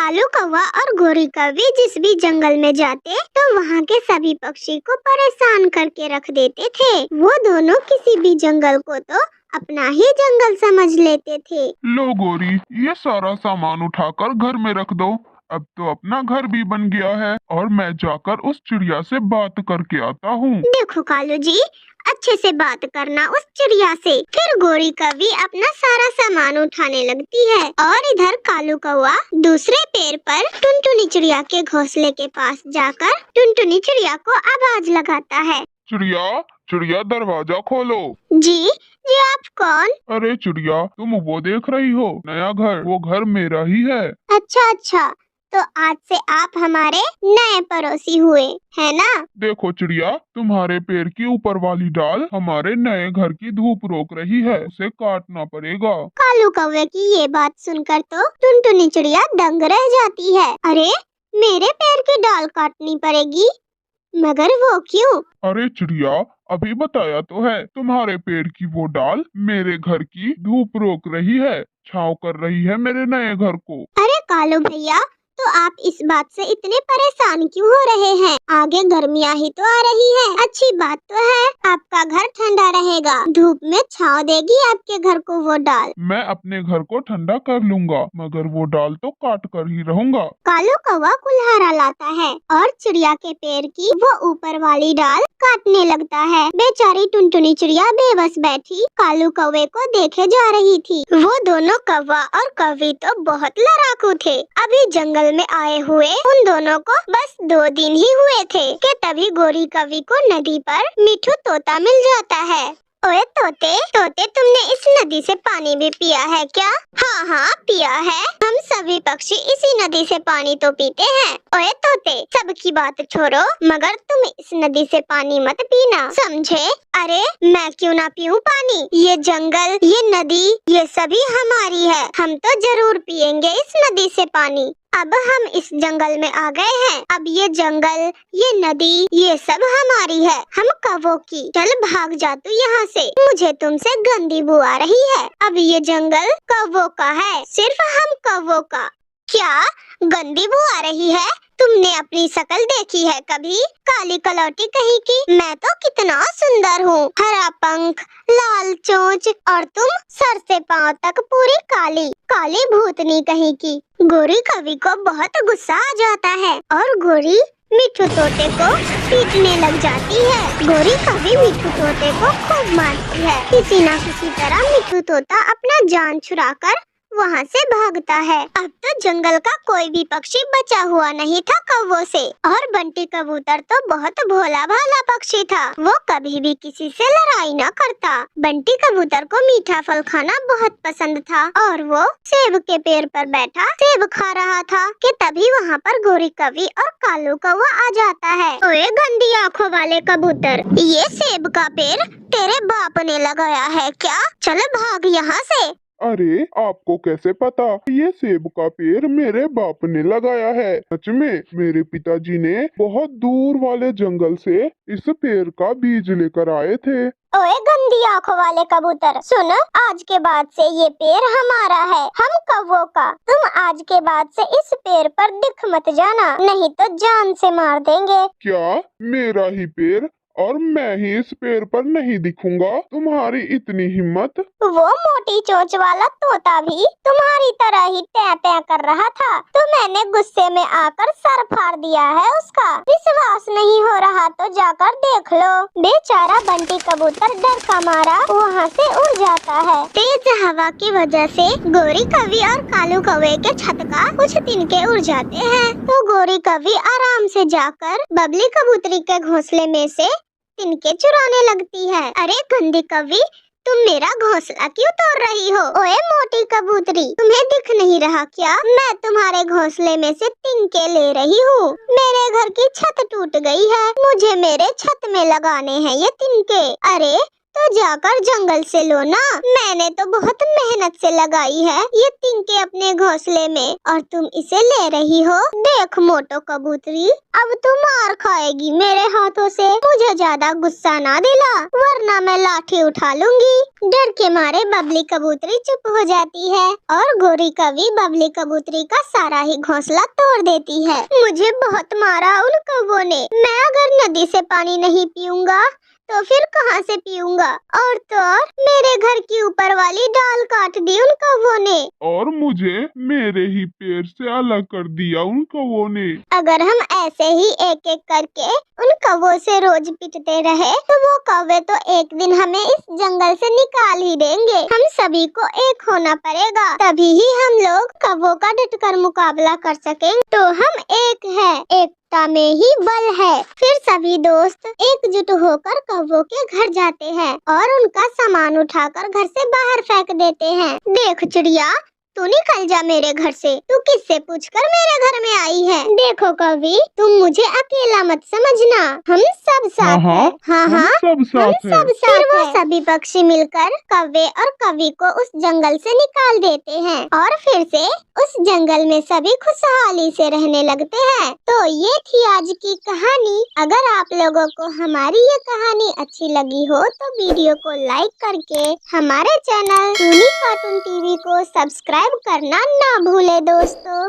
कालू कौवा और गोरी कौवी जिस भी जंगल में जाते तो वहाँ के सभी पक्षी को परेशान करके रख देते थे। वो दोनों किसी भी जंगल को तो अपना ही जंगल समझ लेते थे। लो गोरी, ये सारा सामान उठाकर घर में रख दो। अब तो अपना घर भी बन गया है और मैं जाकर उस चिड़िया से बात करके आता हूँ। देखो कालू जी, अच्छे से बात करना उस चिड़िया से। फिर गोरी कौवी अपना सारा सामान उठाने लगती है और इधर कालू कौवा दूसरे पेड़ पर टुनटुनी चिड़िया के घोंसले के पास जाकर टुनटुनी चिड़िया को आवाज लगाता है। चिड़िया चिड़िया, दरवाजा खोलो। जी जी, आप कौन? अरे चिड़िया, तुम वो देख रही हो नया घर? वो घर मेरा ही है। अच्छा अच्छा, तो आज से आप हमारे नए पड़ोसी हुए है ना? देखो चिड़िया, तुम्हारे पेड़ की ऊपर वाली डाल हमारे नए घर की धूप रोक रही है, उसे काटना पड़ेगा। कालू कौवे की ये बात सुनकर तो टुनटुनी चिड़िया दंग रह जाती है। अरे, मेरे पेड़ की डाल काटनी पड़ेगी? मगर वो क्यों? अरे चिड़िया, अभी बताया तो है, तुम्हारे पेड़ की वो डाल मेरे घर की धूप रोक रही है, छांव कर रही है मेरे नए घर को। अरे कालू भैया, तो आप इस बात से इतने परेशान क्यों हो रहे हैं? आगे गर्मियाँ ही तो आ रही है। अच्छी बात तो है, आपका घर ठंडा रहेगा, धूप में छांव देगी आपके घर को वो डाल। मैं अपने घर को ठंडा कर लूंगा, मगर वो डाल तो काट कर ही रहूंगा। कालू कौवा कुल्हाड़ा लाता है और चिड़िया के पैर की वो ऊपर वाली डाल काटने लगता है। बेचारी टुनटुनी चिड़िया बेबस बैठी कालू कौवे को देखे जा रही थी। वो दोनों कौवा और कौवी तो बहुत लड़ाकू थे। अभी जंगल में आए हुए उन दोनों को बस 2 दिन ही हुए थे कि तभी गोरी कौवी को नदी पर मिठू तोता मिल जाता है। ओए तोते, तोते तुमने इस नदी से पानी भी पिया है क्या? हाँ हाँ पिया है, हम सभी पक्षी इसी नदी से पानी तो पीते हैं। ओए तोते, सबकी बात छोड़ो, मगर तुम इस नदी से पानी मत पीना, समझे? अरे मैं क्यों ना पीऊं पानी? ये जंगल, ये नदी, ये सभी हमारी है, हम तो जरूर पियेंगे इस नदी से पानी। अब हम इस जंगल में आ गए हैं, अब ये जंगल, ये नदी, ये सब हमारी है, हम कौवों की। चल भाग जा तू यहाँ से, मुझे तुमसे गंदी बू आ रही है। अब ये जंगल कौवों का है, सिर्फ हम कौवों का। क्या गंदी बू आ रही है? तुमने अपनी शक्ल देखी है कभी? काली कलौटी कहीं की। मैं तो कितना सुंदर हूँ, हरा पंख, लाल चोंच, और तुम सर से पांव तक पूरी काली, काली भूतनी कहीं की। गोरी कौवी को बहुत गुस्सा आ जाता है और गोरी मिठू तोते को पीटने लग जाती है। गोरी कौवी मिठू तोते को खूब मारती है। किसी न किसी तरह मिठू तोता अपना जान छुड़ाकर वहाँ से भागता है। अब तो जंगल का कोई भी पक्षी बचा हुआ नहीं था कौवों से। और बंटी कबूतर तो बहुत भोला भाला पक्षी था, वो कभी भी किसी से लड़ाई न करता। बंटी कबूतर को मीठा फल खाना बहुत पसंद था और वो सेब के पेड़ पर बैठा सेब खा रहा था कि तभी वहाँ पर गोरी कौवी और कालू कौवा आ जाता है। ओए गंदी आँखों वाले कबूतर, ये सेब का पेड़ तेरे बाप ने लगाया है क्या? चल भाग यहाँ से। अरे आपको कैसे पता? ये सेब का पेड़ मेरे बाप ने लगाया है। सच में मेरे पिताजी ने बहुत दूर वाले जंगल से इस पेड़ का बीज लेकर आए थे। ओए गंदी आंखों वाले कबूतर, सुन, आज के बाद से ये पेड़ हमारा है, हम कौवों का। तुम आज के बाद से इस पेड़ पर दिख मत जाना, नहीं तो जान से मार देंगे। क्या मेरा ही पेड़ और मैं ही इस पेड़ पर नहीं दिखूंगा? तुम्हारी इतनी हिम्मत? वो मोटी चोंच वाला तोता भी तुम्हारी तरह ही टै टै कर रहा था, तो मैंने गुस्से में आकर सर फाड़ दिया है उसका। विश्वास नहीं हो रहा तो जाकर देख लो। बेचारा बंटी कबूतर डर का मारा वहाँ से उड़ जाता है। तेज हवा की वजह से गोरी कौवी और कालू कौवे के छत का कुछ तिनके उड़ जाते हैं, तो गोरी कौवी आराम से जाकर बबली कबूतरी के घोंसले में से तिनके चुराने लगती है। अरे गंदी कौवी, तुम मेरा घोंसला क्यों तोड़ रही हो? ओए मोटी कबूतरी, तुम्हें दिख नहीं रहा क्या? मैं तुम्हारे घोंसले में से तिनके ले रही हूँ। मेरे घर की छत टूट गई है, मुझे मेरे छत में लगाने हैं ये तिनके। अरे तो जाकर जंगल से लो ना। मैंने तो बहुत मेहनत से लगाई है ये तिनके अपने घोंसले में और तुम इसे ले रही हो। देख मोटो कबूतरी, अब तुम मार खाएगी मेरे हाथों से। मुझे ज्यादा गुस्सा ना दिला वरना मैं लाठी उठा लूंगी। डर के मारे बबली कबूतरी चुप हो जाती है और गोरी कवि बबली कबूतरी का सारा ही घोंसला तोड़ देती है। मुझे बहुत मारा उन कौवों ने। मैं अगर नदी से पानी नहीं पीऊंगा तो फिर कहाँ से पीऊंगा। और तो और मेरे घर की ऊपर वाली डाल काट दी उन कौवों ने और मुझे मेरे ही पेड़ से अलग कर दिया उन कौवों ने। अगर हम ऐसे ही एक एक करके उन कौवों से रोज पिटते रहे तो वो कौवे तो एक दिन हमें इस जंगल से निकाल ही देंगे। हम सभी को एक होना पड़ेगा, तभी ही हम लोग कौवों का डटकर मुकाबला कर सकेंगे। तो हम एक है, एकता में ही बल है। फिर सभी दोस्त एकजुट होकर कौवों के घर जाते हैं और उनका सामान उठाकर घर से बाहर फेंक देते हैं। देख चिड़िया, तू निकल जा मेरे घर से। तू किससे पूछकर मेरे घर में आई है? देखो कवि, तुम मुझे अकेला मत समझना, हम सब साथ हैं। हाँ हम सब साथ हैं। फिर वो सभी पक्षी मिलकर कौवे और कवि को उस जंगल से निकाल देते हैं और फिर से उस जंगल में सभी खुशहाली से रहने लगते हैं। तो ये थी आज की कहानी। अगर आप लोगों को हमारी ये कहानी अच्छी लगी हो तो वीडियो को लाइक करके हमारे चैनल टूनी कार्टून टीवी को सब्सक्राइब करना ना भूले दोस्तों।